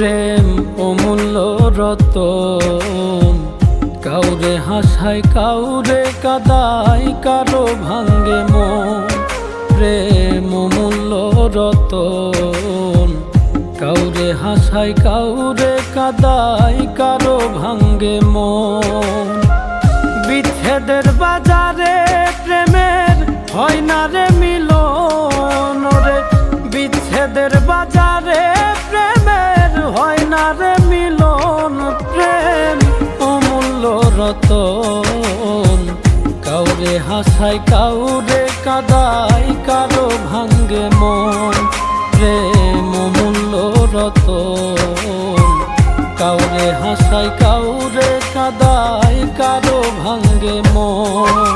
প্রেম অমূল্য রতন, কাউরে হাসায় কাউরে কাদায়, কারো ভাঙ্গে মন। প্রেম অমূল্য রতন, কাউরে হাসায় কাউরে কাদায়, কারো ভাঙ্গে মন। বিচ্ছেদের বাজারে প্রেমের হয় না রে মিলন রে, বিচ্ছেদের বাজারে প্রেমের হয় না রে মিলন। প্রেম অমূল্য রতন, কাউরে হাসায় কাউরে কাদায়, কারো ভাঙ্গে মন। প্রেম অমূল্য রতন, কাউরে হাসায় কাউরে কাদায়, কারো ভাঙ্গে মন।